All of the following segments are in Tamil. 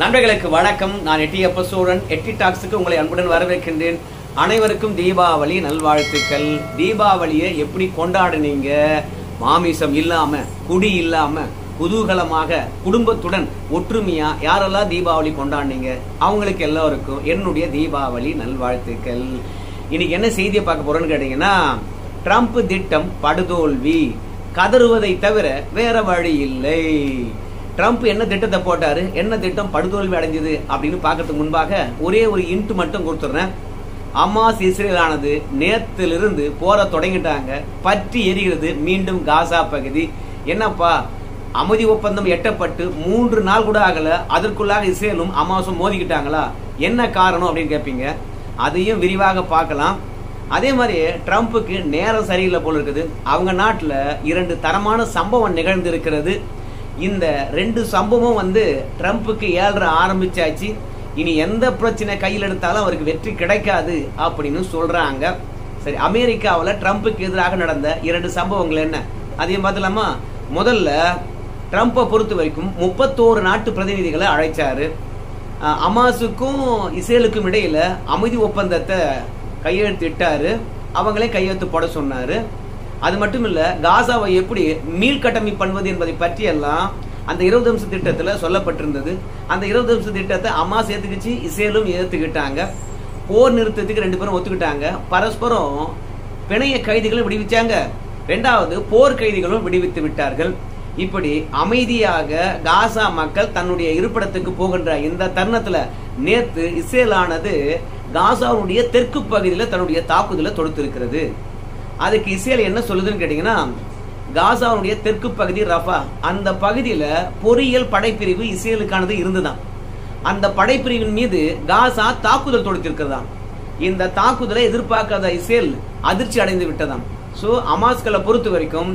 நண்பர்களுக்கு வணக்கம். நான் எட்டியப்ப சோழன். எட்டி டாக்ஸுக்கு உங்களை அன்புடன் வரவேற்கின்றேன். அனைவருக்கும் தீபாவளி நல்வாழ்த்துக்கள். தீபாவளியை எப்படி கொண்டாடுனீங்க? மாமிசம் இல்லாம, குடி இல்லாம, குதூகலமாக குடும்பத்துடன் ஒற்றுமையா யாரெல்லாம் தீபாவளி கொண்டாடுனீங்க? அவங்களுக்கு எல்லாருக்கும் என்னுடைய தீபாவளி நல்வாழ்த்துக்கள். இன்னைக்கு என்ன செய்தியை பார்க்க போறோம்னு கேட்டீங்கன்னா, ட்ரம்ப் திட்டம் படுதோல்வி, கதறுவதை தவிர வேற வழி இல்லை. ட்ரம்ப் என்ன திட்டத்தை போட்டாரு, என்ன திட்டம் படுதோல்வி அடைஞ்சது அப்படின்னு பார்க்கறதுக்கு முன்பாக ஒரே ஒரு இன்ட் மட்டும் கொடுத்துறேன். ஹமாஸ் இஸ்ரேல் ஆனது நேத்திலிருந்து போற தொடங்கிட்டாங்க. பற்றி எரிகிறது மீண்டும் காசா பகுதி. என்னப்பா, அமைதி ஒப்பந்தம் எட்டப்பட்டு 3 நாள் கூட ஆகல, அதற்குள்ளாக இஸ்ரேலும் ஹமாஸும் மோதிக்கிட்டாங்களா? என்ன காரணம் அப்படின்னு கேட்பீங்க. அதையும் விரிவாக பார்க்கலாம். அதே மாதிரி ட்ரம்ப்புக்கு நேரம் சரியில்லை போல இருக்குது. அவங்க நாட்டில் 2 தரமான சம்பவம் நிகழ்ந்து இருக்கிறது. இந்த 2 சம்பவம் ட்ரம்ப்புக்கு ஏழ்ற ஆரம்பிச்சாச்சு. இனி எந்த பிரச்சனை கையில் எடுத்தாலும் அவருக்கு வெற்றி கிடைக்காது அப்படின்னு சொல்றாங்க. சரி, அமெரிக்காவில் ட்ரம்ப்புக்கு எதிராக நடந்த 2 சம்பவங்கள் என்ன, அதையும் பார்த்தலாமா? முதல்ல, ட்ரம்ப்பை பொறுத்த வரைக்கும் 31 நாட்டு பிரதிநிதிகளை அழைச்சாரு. ஹமாஸுக்கும் இஸ்ரேலுக்கும் இடையில அமைதி ஒப்பந்தத்தை கையெழுத்திட்டாரு. அவங்களே கையெழுத்து போட சொன்னாரு. அது மட்டும் இல்ல, காசாவை எப்படி மீள்கட்டமைப்பு பண்ணுவது என்பதை பற்றி எல்லாம் அந்த 20 அம்ச திட்டத்துல சொல்லப்பட்டிருந்தது. அந்த 20 அம்ச திட்டத்தை ஹமாஸ் ஏத்துக்கிச்சு, இஸ்ரேலும் ஏத்துக்கிட்டாங்க. போர் நிறுத்தத்துக்கு 2 பேரும் ஒத்துக்கிட்டாங்க. பரஸ்பரம் பிணைய கைதிகளும் விடுவிச்சாங்க. 2வது போர் கைதிகளும் விடுவித்து விட்டார்கள். இப்படி அமைதியாக காசா மக்கள் தன்னுடைய இருப்பிடத்துக்கு போகின்ற இந்த தருணத்துல நேத்து இஸ்ரேலானது காசாவுடைய தெற்கு பகுதியில தன்னுடைய தாக்குதலை தொடுத்திருக்கிறது. அதுக்கு இஸ்ரேல் என்ன சொல்லுதுன்னு கேட்டீங்கன்னா, காசாவுடைய தெற்கு பகுதி ரஃபா, அந்த பகுதியில பொறியியல் படைப்பிரிவு இஸ்ரேலுக்கானது இருந்துதான். அந்த படைப்பிரிவின் மீது காசா தாக்குதல் தொடுத்திருக்கிறதாம். இந்த தாக்குதலை எதிர்பார்க்காத இஸ்ரேல் அதிர்ச்சி அடைந்து விட்டதாம். சோ ஹமாஸ்களை பொறுத்த வரைக்கும்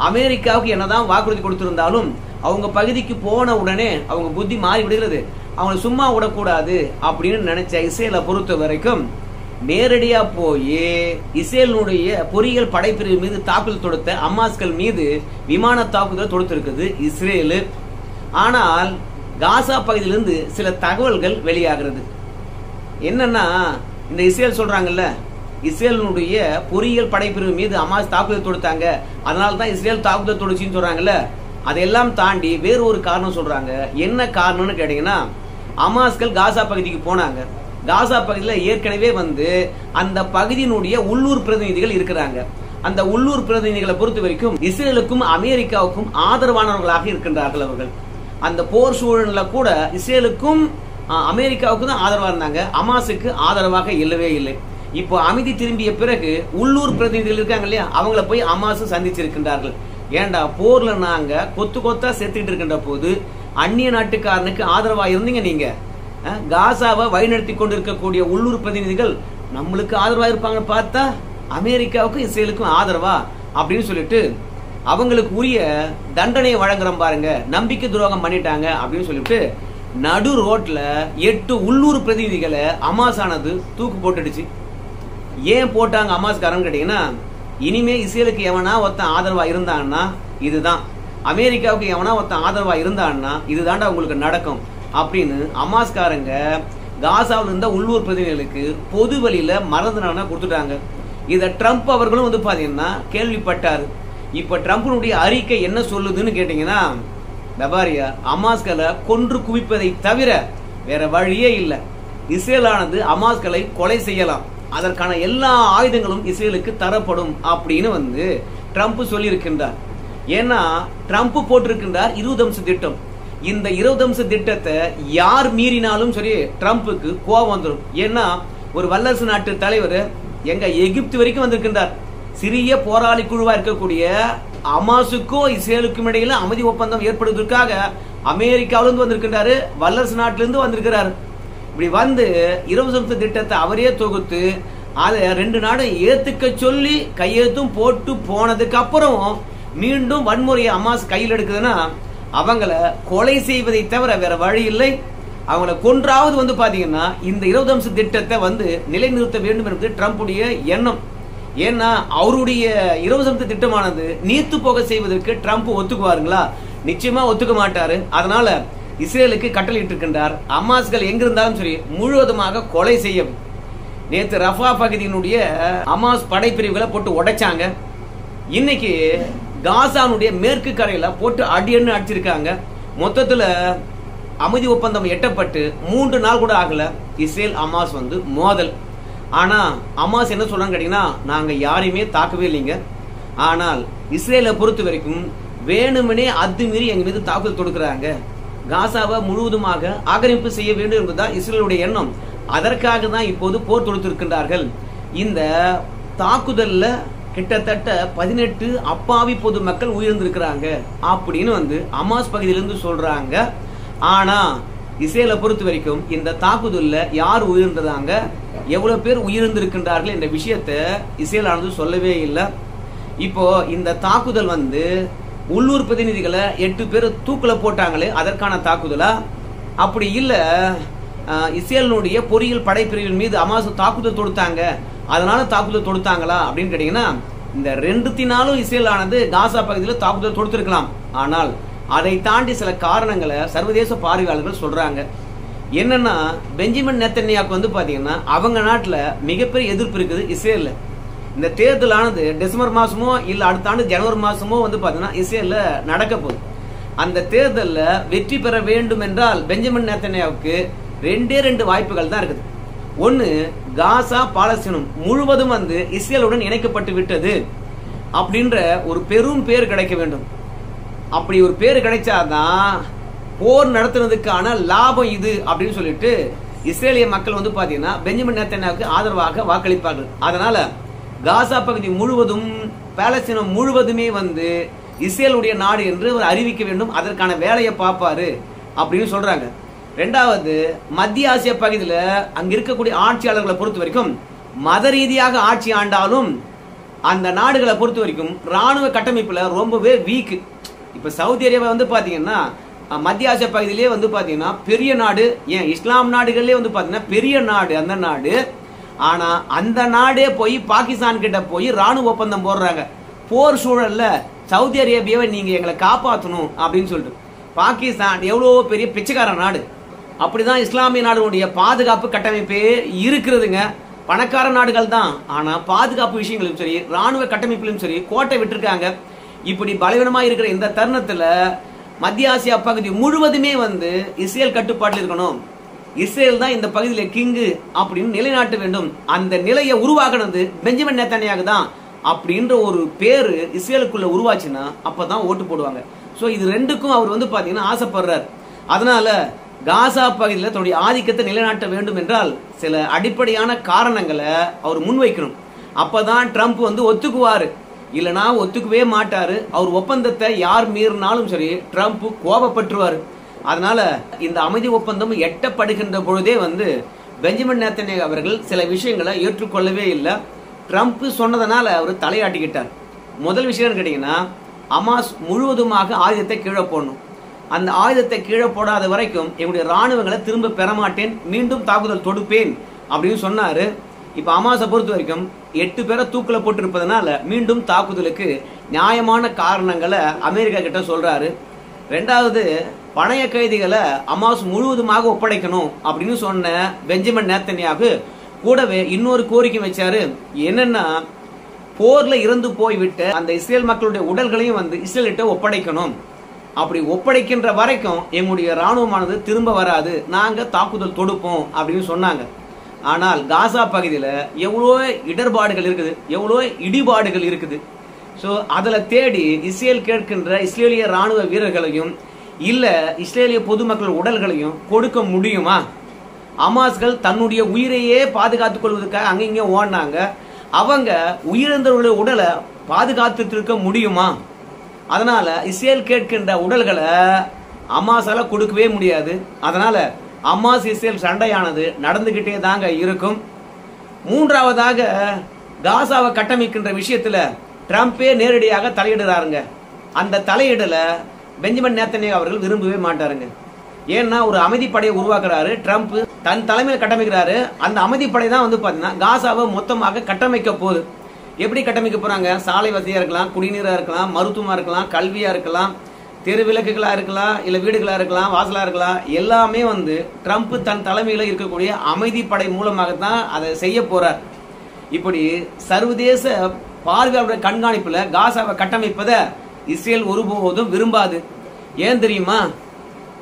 அமெரிக்காவுக்கு என்னதான் வாக்குறுதி கொடுத்திருந்தாலும் அவங்க பகுதிக்கு போன உடனே அவங்க புத்தி மாறி விடுகிறது. அவங்க சும்மா விடக்கூடாது அப்படின்னு நினைச்ச இஸ்ரேலை பொறுத்த வரைக்கும் நேரடியா போய் இஸ்ரேலுடைய பொறியியல் படைப்பிரிவு மீது தாக்குதல் தொடுத்த ஹமாஸ்கள் மீது விமான தாக்குதல் தொடுத்திருக்குது இஸ்ரேலு. ஆனால் காசா பகுதியிலிருந்து சில தகவல்கள் வெளியாகிறது. என்னன்னா, இந்த இஸ்ரேல் சொல்றாங்கல்ல, இஸ்ரேலுடைய பொறியியல் படைப்பிரிவு மீது ஹமாஸ் தாக்குதல் தொடுத்தாங்க, அதனால தான் இஸ்ரேல் தாக்குதல் தொடுச்சின்னு சொல்றாங்கல்ல, அதெல்லாம் தாண்டி வேறு ஒரு காரணம் சொல்றாங்க. என்ன காரணம்னு கேட்டீங்கன்னா, ஹமாஸ்கள் காசா பகுதிக்கு போனாங்க. காசா பகுதியில் ஏற்கனவே அந்த பகுதியினுடைய உள்ளூர் பிரதிநிதிகள் இருக்கிறாங்க. அந்த உள்ளூர் பிரதிநிதிகளை பொறுத்த வரைக்கும் இஸ்ரேலுக்கும் அமெரிக்காவுக்கும் ஆதரவானவர்களாக இருக்கின்றார்கள். அவர்கள் அந்த போர் சூழல்ல கூட இஸ்ரேலுக்கும் அமெரிக்காவுக்கும் தான் ஆதரவா இருந்தாங்க, ஹமாஸுக்கு ஆதரவாக இல்லவே இல்லை. இப்போ அமைதி திரும்பிய பிறகு உள்ளூர் பிரதிநிதிகள் இருக்காங்க இல்லையா, அவங்கள போய் ஹமாஸ் சந்திச்சிருக்கின்றார்கள். ஏண்டா, போர்ல நாங்க கொத்து கொத்தா செத்துட்டு இருக்கின்ற போது அந்நிய நாட்டுக்காரனுக்கு ஆதரவா இருந்தீங்க நீங்க, காசாவை வழிநடத்தி கொண்டிருக்கக்கூடிய உள்ளூர் பிரதிநிதிகள் நம்மளுக்கு ஆதரவா இருப்பாங்க பார்த்தா அமெரிக்காவுக்கும் இஸ்ரேலுக்கும் ஆதரவா அப்படின்னு சொல்லிட்டு அவங்களுக்கு உரிய தண்டனையை வழங்குறோம் பாருங்க, நம்பிக்கை துரோகம் பண்ணிட்டாங்க அப்படின்னு சொல்லிட்டு நடு ரோட்ல 8 உள்ளூர் பிரதிநிதிகளை ஹமாஸ் ஆனது தூக்கு போட்டுடுச்சு. ஏன் போட்டாங்க ஹமாஸ்காரன் கேட்டீங்கன்னா, இனிமே இஸ்ரேலுக்கு எவனா ஒருத்தன் ஆதரவா இருந்தான்னா இதுதான், அமெரிக்காவுக்கு எவனா ஒருத்தன் ஆதரவா இருந்தான்னா இதுதான்டா உங்களுக்கு நடக்கும் அப்படின்னு ஹமாஸ்காரங்க காசாவில் இருந்த உள்ளூர் பிரதிநிதிகளுக்கு பொது வழியில மரண கொடுத்துட்டாங்க. இத ட்ரம்ப் அவர்களும் பாத்தீங்கன்னா கேள்விப்பட்டாரு. இப்ப ட்ரம்ப்னுடைய அறிக்கை என்ன சொல்லுதுன்னு கேட்டீங்கன்னா, டபாரியா ஹமாஸ்களை கொன்று குவிப்பதை தவிர வேற வழியே இல்லை. இஸ்ரேலானது ஹமாஸ்களை கொலை செய்யலாம், அதற்கான எல்லா ஆயுதங்களும் இஸ்ரேலுக்கு தரப்படும் அப்படின்னு ட்ரம்ப் சொல்லி இருக்கின்றார். ஏன்னா ட்ரம்ப் போட்டிருக்கின்றார் 20 அம்ச திட்டம். இந்த 20 அம்ச திட்டத்தை யார் மீறினாலும் சரி ட்ரம்ப்புக்கு கோபம் வந்துடும். ஏன்னா ஒரு வல்லரசு நாட்டு தலைவர் எங்க எகிப்து வரைக்கும் வந்திருக்கின்றார். சிறிய போராளி குழுவா இருக்கக்கூடிய ஹமாஸுக்கும் இஸ்ரேலுக்கும் இடையில அமைதி ஒப்பந்தம் ஏற்படுவதற்காக அமெரிக்காவிலிருந்து வந்திருக்கின்றாரு, வல்லரசு நாட்டிலிருந்து வந்திருக்கிறார். இப்படி 20 அம்ச திட்டத்தை அவரே தொகுத்து அதை 2 நாடும் ஏத்துக்க சொல்லி கையெழுத்தும் போட்டு போனதுக்கு அப்புறம் மீண்டும் வன்முறையை ஹமாஸ் கையில் எடுக்குதுன்னா அவங்கள கொலை செய்வதை தவிர வேற வழி இல்லை. அவங்கள கொன்றாவது பாத்தீங்கன்னா இந்த 20 அம்ச திட்டத்தை நிலைநிறுத்த வேண்டும் என்பது ட்ரம்புடைய எண்ணம். ஏன்னா அவருடைய 20 அம்ச திட்டமானது நீர்த்து போக செய்வதற்கு ட்ரம்ப் ஒத்துக்குவாருங்களா? நிச்சயமா ஒத்துக்க மாட்டாரு. அதனால இஸ்ரேலுக்கு கட்டளையிட்டு இருக்கின்றார். அமாஸ்கள் எங்கிருந்தாலும் சரி முழுவதுமாக கொலை செய்ய. நேற்று ரஃபா பகுதியினுடைய அமாஸ் படைப்பிரிவுகளை போட்டு உடைச்சாங்க. இன்னைக்கு காசானுடைய மேற்கு கரையில போட்டு அடியன்னு அடிச்சிருக்காங்க. மொத்தத்துல அமைதி ஒப்பந்தம் எட்டப்பட்டு 3 நாள் கூட ஆகல. இஸ்ரேல் அமாஸ் மோதல். ஆனா அமாஸ் என்ன சொல்றாங்க கேட்டீங்கன்னா, நாங்க யாரையுமே தாக்கவே இல்லைங்க. ஆனால் இஸ்ரேலை பொறுத்த வரைக்கும் வேணுமனே அத்துமீறி எங்க மீது தாக்குதல் தொடுக்கிறாங்க. காசாவை முழுவதுமாக ஆக்கிரமிப்பு செய்ய வேண்டும் என்பதுதான் இஸ்ரேலுடைய எண்ணம். அதற்காக தான் இப்போது போர் தொடுத்திருக்கின்றார்கள். இந்த தாக்குதல்ல கிட்டத்தட்ட 18 அப்பாவி பொது மக்கள் உயிரிழந்திருக்கிறாங்க அப்படின்னு அமாஸ் பகுதியிலிருந்து சொல்றாங்க. ஆனா இஸ்ரேலை பொறுத்த வரைக்கும் இந்த தாக்குதல்ல யார் உயிரிழந்தாங்க, எவ்வளவு பேர் உயிரிழந்திருக்கின்றார்கள் என்ற விஷயத்தை இஸ்ரேல் சொல்லவே இல்லை. இப்போ இந்த தாக்குதல் உள்ளூர் பிரதிநிதிகளை 8 பேர் தூக்குல போட்டாங்களே, அதற்கான தாக்குதலா? அப்படி இல்ல இஸ்ரேலுடைய பொறியியல் படைப்பிரிவின் மீது அமாஸ் தாக்குதல் தொடுத்தாங்க, அதனால தாக்குதல் தொடுத்தாங்களா அப்படின்னு கேட்டீங்கன்னா, இந்த ரெண்டுத்தினாலும் இஸ்ரேல் காசா பகுதியில் தாக்குதல் தொடுத்திருக்கலாம். ஆனால் அதை தாண்டி சில காரணங்களை சர்வதேச பார்வையாளர்கள் சொல்றாங்க. என்னன்னா, பெஞ்சமின் நேத்தன்யாவுக்கு பாத்தீங்கன்னா அவங்க நாட்டுல மிகப்பெரிய எதிர்ப்பு இருக்குது இஸ்ரேல்ல. இந்த தேர்தலானது டிசம்பர் மாசமோ இல்ல அடுத்த ஆண்டு ஜனவரி மாசமோ பாத்தீங்கன்னா இஸ்ரேல்ல நடக்க போகுது. அந்த தேர்தல்ல வெற்றி பெற வேண்டும் என்றால் பெஞ்சமின் நேத்தன்யாவுக்கு 2 வாய்ப்புகள் தான் இருக்குது. ஒன்னு, காசா பாலஸ்தீனம் முழுவதும் இஸ்ரேலுடன் இணைக்கப்பட்டு விட்டது அப்படின்ற ஒரு பெரும் பேர் கிடைக்க வேண்டும். அப்படி ஒரு பேர் கிடைச்சாதான் போர் நடத்துறதுக்கான லாபம் இது அப்படின்னு சொல்லிட்டு இஸ்ரேலிய மக்கள் பாத்தீங்கன்னா பெஞ்சமின் நேத்தன்யாவுக்கு ஆதரவாக வாக்களிப்பார்கள். அதனால காசா பகுதி முழுவதும் பாலஸ்தீனம் முழுவதுமே இஸ்ரேலுடைய நாடு என்று அவர் அறிவிக்க வேண்டும். அதற்கான வேலையை பார்ப்பாரு அப்படின்னு சொல்றாங்க. ரெண்டாவது, மத்திய ஆசிய பகுதியில் அங்க இருக்கக்கூடிய ஆட்சியாளர்களை பொறுத்த வரைக்கும் மத ரீதியாக ஆட்சி ஆண்டாலும் அந்த நாடுகளை பொறுத்த வரைக்கும் ராணுவ கட்டமைப்புல ரொம்பவே வீக். இப்ப சவுதி அரேபியா பாத்தீங்கன்னா மத்திய ஆசிய பகுதியிலேயே பாத்தீங்கன்னா பெரிய நாடு, ஏன் இஸ்லாம் நாடுகள்லயே பாத்தீங்கன்னா பெரிய நாடு அந்த நாடு. ஆனா அந்த நாடே போய் பாகிஸ்தான் கிட்ட போய் ராணுவ ஒப்பந்தம் போடுறாங்க. போர் சூழல்ல சவுதி அரேபியாவை நீங்க எங்களை காப்பாற்றணும் அப்படின்னு சொல்லிட்டு. பாகிஸ்தான் எவ்வளவு பெரிய பிச்சைக்கார நாடு. அப்படிதான் இஸ்லாமிய நாடுகளுடைய பாதுகாப்பு கட்டமைப்பே இருக்கிறதுங்க. பணக்கார நாடுகள் தான், ஆனா பாதுகாப்பு விஷயங்களும் சரி ராணுவ கட்டமைப்பிலும் சரி கோட்டை விட்டுருக்காங்க. இப்படி பலவீனமா இருக்கிற இந்த தருணத்துல மத்திய ஆசியா பகுதி முழுவதுமே இஸ்ரேல் கட்டுப்பாட்டில் இருக்கணும், இஸ்ரேல் தான் இந்த பகுதியில கிங்கு அப்படின்னு நிலைநாட்ட வேண்டும். அந்த நிலையை உருவாக்குனது பெஞ்சமின் நேத்தன்யாகு தான் அப்படின்ற ஒரு பேரு இஸ்ரேலுக்குள்ள உருவாச்சுன்னா அப்பதான் ஓட்டு போடுவாங்க. சோ இது ரெண்டுக்கும் அவர் பாத்தீங்கன்னா ஆசைப்படுறார். அதனால காசா பகுதியில் தன்னுடைய ஆதிக்கத்தை நிலைநாட்ட வேண்டும் என்றால் சில அடிப்படையான காரணங்களை அவர் முன்வைக்கணும். அப்பதான் ட்ரம்ப் ஒத்துக்குவாரு, இல்லனா ஒத்துக்கவே மாட்டாரு. அவர் ஒப்பந்தத்தை யார் மீறினாலும் சரி ட்ரம்ப் கோபப்பட்டுருவாரு. அதனால இந்த அமைதி ஒப்பந்தம் எட்டப்படுகின்ற பொழுதே பெஞ்சமின் நேத்தன்யாகு அவர்கள் சில விஷயங்களை ஏற்றுக்கொள்ளவே இல்லை. ட்ரம்ப் சொன்னதனால அவர் தலையாட்டிக்கிட்டார். முதல் விஷயம் கேட்டீங்கன்னா, அமாஸ் முழுவதுமாக ஆயுதத்தை கீழே போடணும். அந்த ஆயுதத்தை கீழே போடாத வரைக்கும் என்னுடைய ராணுவங்களை திரும்ப பெற மாட்டேன், மீண்டும் தாக்குதல் தொடுப்பேன் அப்படின்னு சொன்னாரு. இப்ப அமாஸை பொறுத்த வரைக்கும் 8 பேரை தூக்குல போட்டு இருப்பதனால மீண்டும் தாக்குதலுக்கு நியாயமான காரணங்களை அமெரிக்கா கிட்ட சொல்றாரு. ரெண்டாவது, பணைய கைதிகளை அமாஸ் முழுவதுமாக ஒப்படைக்கணும் அப்படின்னு சொன்ன பெஞ்சமின் நேத்தன்யாகு கூடவே இன்னொரு கோரிக்கை வச்சாரு. என்னன்னா, போர்ல இறந்து போய்விட்ட அந்த இஸ்ரேல் மக்களுடைய உடல்களையும் இஸ்ரேல்கிட்ட ஒப்படைக்கணும். அப்படி ஒப்படைக்கின்ற வரைக்கும் எங்களுடைய ராணுவமானது திரும்ப வராது, நாங்க தாக்குதல் தொடுப்போம் அப்படின்னு சொன்னாங்க. ஆனால் காசா பகுதியில எவ்வளோ இடர்பாடுகள் இருக்குது, எவ்வளோ இடிபாடுகள் இருக்குது. சோ அதுல தேடி இஸ்ரேல் கேட்கின்ற இஸ்ரேலிய ராணுவ வீரர்களையும் இல்ல இஸ்ரேலிய பொதுமக்கள் உடல்களையும் கொடுக்க முடியுமா? அமாஸ்கள் தன்னுடைய உயிரையே பாதுகாத்துக் கொள்வதற்காக அங்கிங்க ஓடினாங்க. அவங்க உயிரிழந்தவர்களுடைய உடலை பாதுகாத்து இருக்க முடியுமா? அதனால இஸ்ரேல் கேட்கின்ற உடல்களை அமாஸால கொடுக்கவே முடியாது. அதனால அமாஸ் இஸ்ரேல் சண்டையானது நடந்துகிட்டே தாங்க இருக்கும். மூன்றாவதாக, காசாவை கட்டமைக்கின்ற விஷயத்துல ட்ரம்பே நேரடியாக தலையிடுறாருங்க. அந்த தலையிடல பெஞ்சமின் நேத்தன்யாகு அவர்கள் விரும்பவே மாட்டாருங்க. ஏன்னா ஒரு அமைதிப்படையை உருவாக்குறாரு ட்ரம்ப், தன் தலைமையில் கட்டமைக்கிறாரு. அந்த அமைதிப்படை தான் பாத்தீங்கன்னா காசாவை மொத்தமாக கட்டமைக்க போகுது. எப்படி கட்டமைக்க போறாங்க? சாலை வசதியா இருக்கலாம், குடிநீரா இருக்கலாம், மருத்துவமா இருக்கலாம், கல்வியா இருக்கலாம், தெரு விளக்குகளா இருக்கலாம், இல்ல வீடுகளா இருக்கலாம், வாசலா இருக்கலாம், எல்லாமே வந்து ட்ரம்ப் தன் தலைமையில இருக்கக்கூடிய அமைதி படை மூலமாகத்தான் அதை செய்ய போறார். இப்படி சர்வதேச பார்வையாளருடைய கண்காணிப்புல காசாவை கட்டமைப்பதை இஸ்ரேல் ஒருபோதும் விரும்பாது. ஏன் தெரியுமா?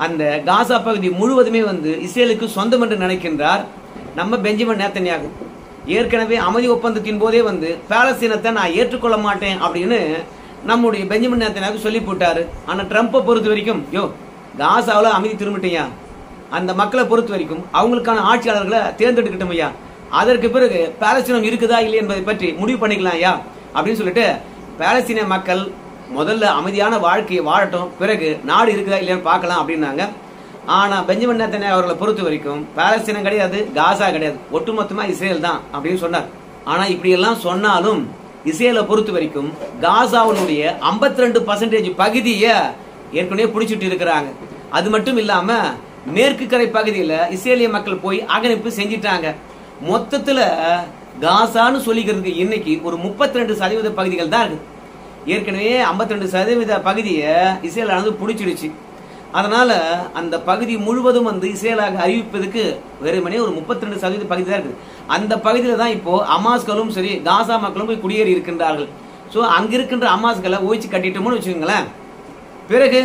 அந்த காசா பகுதி முழுவதுமே வந்து இஸ்ரேலுக்கு சொந்தம் என்று நினைக்கின்றார் நம்ம பெஞ்சமின் நேத்தன்யாகு. ஏற்கனவே அமைதி ஒப்பந்தத்தின் போதே வந்து பாலஸ்தீனத்தை நான் ஏற்றுக்கொள்ள மாட்டேன் அப்படின்னு நம்முடைய பெஞ்சமின் நேத்தன்யாகு சொல்லி போட்டாரு. ஆனா ட்ரம்ப்பை பொறுத்த வரைக்கும், காசாவில் அமைதி திரும்பிட்டீங்க, அந்த மக்களை பொறுத்த வரைக்கும் அவங்களுக்கான ஆட்சியாளர்களை தேர்ந்தெடுக்கட்டும் ஐயா, அதற்கு பிறகு பாலஸ்தீனம் இருக்குதா இல்லை என்பதை பற்றி முடிவு பண்ணிக்கலாம் ஐயா அப்படின்னு சொல்லிட்டு பாலஸ்தீன மக்கள் முதல்ல அமைதியான வாழ்க்கையை வாழட்டும், பிறகு நாடு இருக்குதா இல்லையான்னு பார்க்கலாம் அப்படின்னாங்க. ஆனா பெஞ்சமின் நேத்தன்யாகு அவர்களை பொறுத்த வரைக்கும் பாலஸ்தீனம் கிடையாது, காசா கிடையாது, ஒட்டுமொத்தமா இஸ்ரேல் தான் அப்படின்னு சொன்னார். ஆனா இப்படி எல்லாம் சொன்னாலும் இஸ்ரேலை பொறுத்த வரைக்கும் காசாவுடைய 52% பகுதியை ஏற்கனவே பிடிச்சிட்டு இருக்கிறாங்க. அது மட்டும் இல்லாம மேற்கு கரை பகுதியில இஸ்ரேலிய மக்கள் போய் ஆக்கிரமிப்பு செஞ்சிட்டாங்க. மொத்தத்துல காசான்னு சொல்லிக்கிறதுக்கு இன்னைக்கு ஒரு 32% பகுதிகள் தான் இருக்கு. ஏற்கனவே 52% பகுதியை இஸ்ரேலானது பிடிச்சிடுச்சு. அதனால அந்த பகுதி முழுவதும் வந்து இஸ்ரேலாக அறிவிப்பதற்கு வெறுமனே ஒரு 32% பகுதி தான் இருக்கு. அந்த பகுதியில தான் இப்போ அமாஸ்களும் சரி காசா மக்களும் போய் குடியேறி இருக்கின்றார்கள். ஸோ அங்க இருக்கின்ற அமாஸ்களை ஓய்ச்சி கட்டிட்டோம்னு வச்சுக்கோங்களேன், பிறகு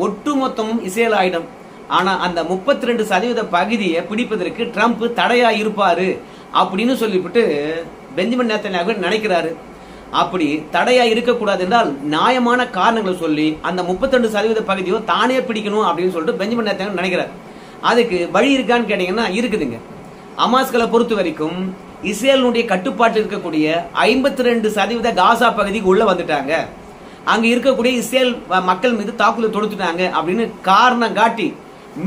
ஒட்டுமொத்தமும் இஸ்ரேல் ஆயிடும். ஆனா அந்த 32% பகுதியை பிடிப்பதற்கு ட்ரம்ப் தடையா இருப்பாரு அப்படின்னு சொல்லிவிட்டு பெஞ்சமின் நேத்தன்யாகு நினைக்கிறாரு. அப்படி தடையா இருக்கக்கூடாது என்றால் நியாயமான காரணங்களை சொல்லி அந்த 32% பகுதியோ தானே பிடிக்கணும் அப்படின்னு சொல்லிட்டு பெஞ்சமின் நேத்தன்யாகு நினைக்கிறார். அதுக்கு வழி இருக்கான்னு கேட்டீங்கன்னா இருக்குதுங்க. அமாஸ்களை பொறுத்த வரைக்கும் இஸ்ரேலுடைய கட்டுப்பாட்டில் இருக்கக்கூடிய 52% காசா பகுதிக்கு உள்ள வந்துட்டாங்க. அங்க இருக்கக்கூடிய இஸ்ரேல் மக்கள் மீது தாக்குதல் தொடுத்துட்டாங்க அப்படின்னு காரணம் காட்டி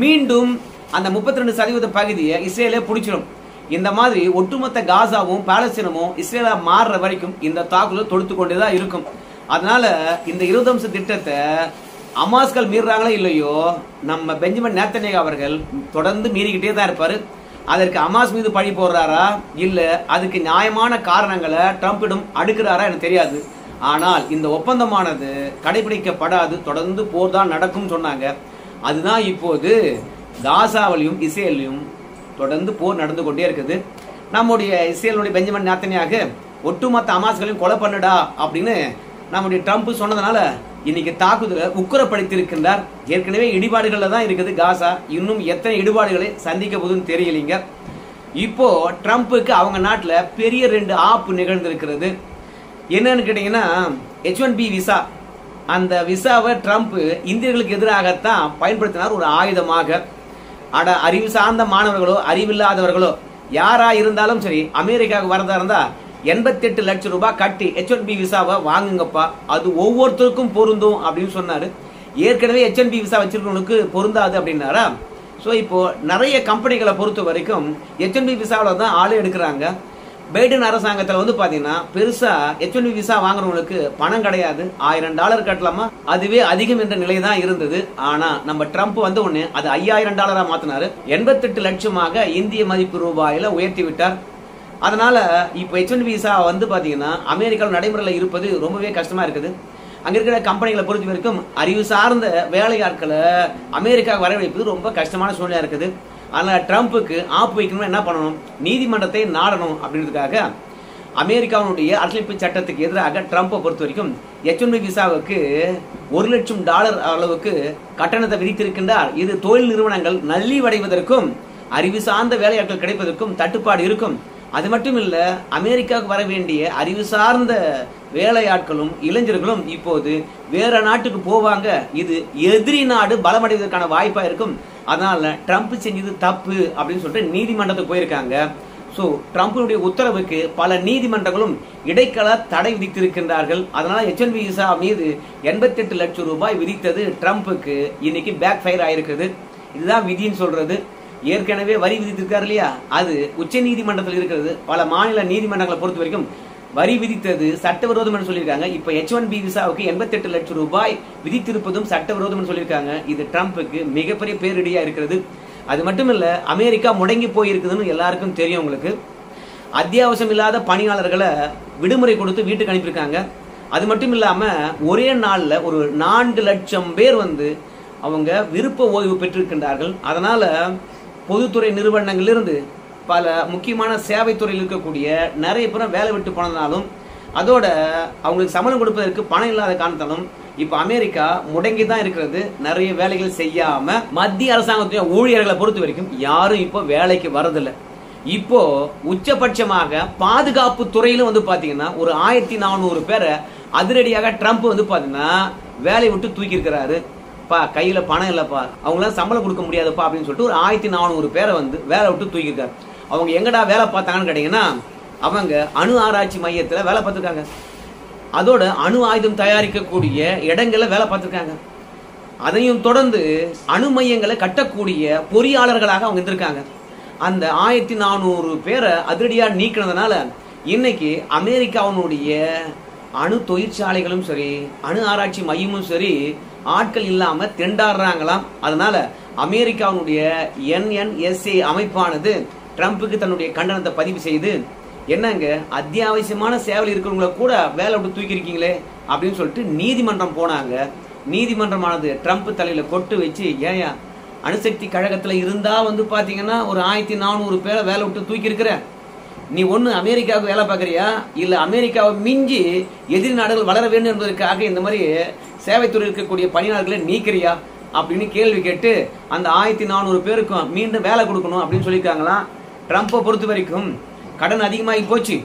மீண்டும் அந்த 32% பகுதியை இஸ்ரேலே பிடிச்சிடும். இந்த மாதிரி ஒட்டுமொத்த காசாவும் பாலஸ்தீனமும் இஸ்ரேலா மாறுற வரைக்கும் இந்த தாக்குதல் தொடுத்து கொண்டேதான் இருக்கும். அதனால இந்த 20 அம்ச திட்டத்தை அமாஸ்கள் மீறாங்களோ இல்லையோ, நம்ம பெஞ்சமின் நேத்தன்யாகு அவர்கள் தொடர்ந்து மீறிக்கிட்டே தான் இருப்பாரு. அதற்கு அமாஸ் மீது பழி போடுறாரா இல்ல அதுக்கு நியாயமான காரணங்களை ட்ரம்பிடம் அடுக்கிறாரா எனக்கு தெரியாது. ஆனால் இந்த ஒப்பந்தமானது கடைபிடிக்கப்படாது, தொடர்ந்து போர் தான் நடக்கும் சொன்னாங்க. அதுதான் இப்போது காசாவிலையும் இஸ்ரேலையும் தொடர்ந்து போர் நடந்து கொண்டே இருக்குது. நம்முடைய இஸ்ரேலுடைய பெஞ்சமின் நேத்தன்யாகு ஒட்டுமொத்த அமாஸ்களையும் கொலை பண்ணுடா அப்படின்னு நம்முடைய ட்ரம்ப் சொன்னதுனால இன்னைக்கு தாக்குதலை உக்கிரப்படுத்தியிருக்கின்றார். ஏற்கனவே இடிபாடுகள்ல தான் இருக்குது காசா, இன்னும் எத்தனை இடிபாடுகளை சந்திக்க போகுதுன்னு தெரியலீங்க. இப்போ ட்ரம்ப்புக்கு அவங்க நாட்டுல பெரிய 2 ஆப்பு நிகழ்ந்திருக்கிறது. என்னன்னு கேட்டீங்கன்னா H1B விசா. அந்த விசாவை ட்ரம்ப் இந்தியர்களுக்கு எதிராகத்தான் பயன்படுத்தினார் ஒரு ஆயுதமாக. ஆனா அறிவு சார்ந்த மாணவர்களோ அறிவில்லாதவர்களோ யாரா இருந்தாலும் சரி அமெரிக்காவுக்கு வரதா இருந்தா 88 லட்சம் ரூபாய் கட்டி H1B விசாவை வாங்குங்கப்பா, அது ஒவ்வொருத்தருக்கும் பொருந்தும் அப்படின்னு சொன்னாரு. ஏற்கனவே H1B விசா வச்சிருக்கவங்களுக்கு பொருந்தாது அப்படின்னாரா. ஸோ இப்போ நிறைய கம்பெனிகளை பொறுத்த வரைக்கும் H1B விசாவில் தான் ஆளே எடுக்கிறாங்க. பைடன் அரசாங்கத்தில் வந்து பாத்தீங்கன்னா பெருசா H1B விசா வாங்குறவங்களுக்கு பணம் கிடையாது, $1000 கட்டலாமா, அதுவே அதிகம் என்ற நிலை தான் இருந்தது. ஆனா நம்ம ட்ரம்ப் வந்த உடனே அது $5000 மாத்தினாரு. 88 லட்சமாக இந்திய மதிப்பு ரூபாயில உயர்த்தி விட்டார். அதனால இப்போ H1B விசா வந்து பாத்தீங்கன்னா அமெரிக்காவில் நடைமுறையில் இருப்பது ரொம்பவே கஷ்டமா இருக்குது. அங்க இருக்கிற கம்பெனிகளை பொறுத்த வரைக்கும் அறிவு சார்ந்த வேலையாட்களை அமெரிக்கா வரவழைப்பது ரொம்ப கஷ்டமான சூழ்நிலை இருக்குது. அதனால ட்ரம்ப்புக்கு ஆப்பு வைக்கணும்னா என்ன பண்ணணும், நீதிமன்றத்தை நாடணும் அப்படின்றதுக்காக அமெரிக்காவுடைய அரசியலமைப்பு சட்டத்துக்கு எதிராக ட்ரம்ப்பை பொறுத்த வரைக்கும் H1B விசாவுக்கு $1 லட்சம் அளவுக்கு கட்டணத்தை விதித்திருக்கின்றார். இது தொழில் நிறுவனங்கள் நலிவடைவதற்கும் அறிவு சார்ந்த வேலையாட்கள் கிடைப்பதற்கும் தட்டுப்பாடு இருக்கும். அது மட்டும் இல்ல, அமெரிக்காவுக்கு வர வேண்டிய அறிவு சார்ந்த வேலையாட்களும் இளைஞர்களும் இப்போது வேற நாட்டுக்கு போவாங்க. இது எதிரி நாடு பலமடைவதற்கான வாய்ப்பா இருக்கும். அதனால ட்ரம்ப் செஞ்சது தப்பு அப்படின்னு சொல்லிட்டு நீதிமன்றத்துக்கு போயிருக்காங்க. சோ ட்ரம்பினுடைய உத்தரவுக்கு பல நீதிமன்றங்களும் இடைக்கால தடை விதித்திருக்கின்றார்கள். அதனால H1B விசா மீது 88 லட்சம் ரூபாய் விதித்தது ட்ரம்ப்புக்கு இன்னைக்கு பேக் ஃபயர் ஆயிருக்குது. இதுதான் விதின்னு சொல்றது. ஏற்கனவே வரி விதித்திருக்காரு இல்லையா, அது உச்ச நீதிமன்றத்தில் இருக்கிறது. பல மாநில நீதிமன்றங்களை பொறுத்த வரைக்கும் வரி விதித்தது சட்டவிரோதம் என்று சொல்லியிருக்காங்க. இப்ப H1B விசாவுக்கு 88 லட்சம் ரூபாய் விதித்திருப்பதும் சட்டவிரோதம் என்று சொல்லியிருக்காங்க. இது ட்ரம்ப்புக்கு மிகப்பெரிய பேரிடியா இருக்கிறது. அது மட்டும் இல்ல, அமெரிக்கா முடங்கி போயிருக்குதுன்னு எல்லாருக்கும் தெரியும். உங்களுக்கு அத்தியாவசியம் இல்லாத பணியாளர்களை விடுமுறை கொடுத்து வீட்டுக்கு அனுப்பியிருக்காங்க. அது மட்டும் இல்லாம ஒரே நாள்ல ஒரு 4 லட்சம் பேர் வந்து அவங்க விருப்ப ஓய்வு பெற்றிருக்கின்றார்கள். அதனால பொதுத்துறை நிறுவனங்களிலிருந்து பல முக்கியமான சேவைத்துறையில் இருக்கக்கூடிய நிறைய பேர் வேலை விட்டு போனதாலும் அதோட அவங்களுக்கு சம்பளம் கொடுப்பதற்கு பணம் இல்லாத காரணத்தாலும் இப்ப அமெரிக்கா முடங்கி தான் இருக்கிறது. நிறைய வேலைகள் செய்யாம மத்திய அரசாங்கத்துடைய ஊழியர்களை பொறுத்த வரைக்கும் யாரும் இப்போ வேலைக்கு வரதில்லை. இப்போ உச்சபட்சமாக பாதுகாப்பு துறையிலும் வந்து பாத்தீங்கன்னா ஒரு 1400 பேரை அதிரடியாக ட்ரம்ப் வந்து பாத்தீங்கன்னா வேலையை விட்டு தூக்கி இருக்கிறாரு. பா கையில பணம் இல்லப்பா, அவங்களால சம்பளம் கொடுக்க முடியாதுப்பா அப்படின்னு சொல்லிட்டு ஒரு 1400 பேரை வந்து வேலை விட்டு தூக்கி இருக்காரு. அவங்க எங்கடா வேலை பார்த்தாங்கன்னு கேட்டீங்கன்னா அவங்க அணு ஆராய்ச்சி மையத்துல வேலை பார்த்திருக்காங்க. அதோட அணு ஆயுதம் தயாரிக்கக்கூடிய இடங்கள்ல வேலை பார்த்திருக்காங்க. அதையும் தொடர்ந்து அணு மையங்களை கட்டக்கூடிய பொறியாளர்களாக அவங்க இருந்திருக்காங்க. அந்த 1400 பேரை அதிரடியா நீக்கினதுனால இன்னைக்கு அமெரிக்காவுடைய அணு தொழிற்சாலைகளும் சரி அணு ஆராய்ச்சி மையமும் சரி ஆட்கள் இல்லாம திண்டாடுறாங்களாம். அதனால அமெரிக்காவுடைய NNSA அமைப்பானது ட்ரம்புக்கு தன்னுடைய கண்டனத்தை பதிவு செய்து என்னங்க அத்தியாவசியமான சேவையில் இருக்கிறவங்கள கூட வேலை விட்டு தூக்கி இருக்கீங்களே அப்படின்னு சொல்லிட்டு நீதிமன்றம் போனாங்க. நீதிமன்றமானது ட்ரம்ப் தலையில கொட்டு வச்சு ஏயா அணுசக்தி கழகத்துல இருந்தா வந்து பாத்தீங்கன்னா ஒரு 1400 பேரை வேலை விட்டு தூக்கி இருக்கிற, நீ ஒண்ணு அமெரிக்காவுக்கு வேலை பார்க்கறியா இல்ல அமெரிக்காவை மிஞ்சி எதிரி நாடுகள் வளர வேண்டும் என்பதற்காக இந்த மாதிரி சேவைத்துறை இருக்கக்கூடிய பணியாளர்களை நீக்கிறியா அப்படின்னு கேள்வி கேட்டு அந்த 1400 பேருக்கும் மீண்டும் வேலை கொடுக்கணும் அப்படின்னு சொல்லியிருக்காங்களாம். ட்ரம்பை பொறுத்த வரைக்கும் கடன் அதிகமாகி போச்சு,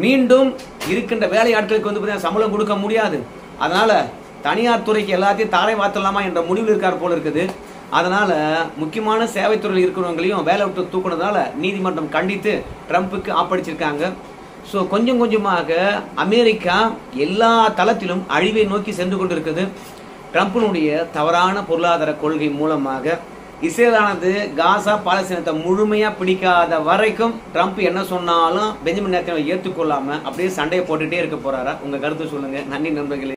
மீண்டும் இருக்கின்ற வேலையாட்களுக்கு வந்து சம்பளம் கொடுக்க முடியாது, அதனால தனியார் துறைக்கு எல்லாத்தையும் தாரை வாத்தலாமா என்ற முடிவில் இருக்கார் போல இருக்குது. அதனால முக்கியமான சேவைத்துறையில் இருக்கிறவங்களையும் வேலை விட்டு தூக்குனதால நீதிமன்றம் கண்டித்து ட்ரம்புக்கு ஆப்படிச்சிருக்காங்க. ஸோ கொஞ்சம் கொஞ்சமாக அமெரிக்கா எல்லா தளத்திலும் அழிவை நோக்கி சென்று கொண்டிருக்குது. ட்ரம்பினுடைய தவறான பொருளாதார கொள்கை மூலமாக இஸ்ரேலானது காசா பாலஸ்தீனத்தை முழுமையா பிடிக்காத வரைக்கும் ட்ரம்ப் என்ன சொன்னாலும் பெஞ்சமின் நேத்தன்யாஹூவை ஏற்றுக்கொள்ளாம அப்படியே சண்டையை போட்டுட்டே இருக்க போறாரா? உங்க கருத்து சொல்லுங்க. நன்றி நண்பர்களே.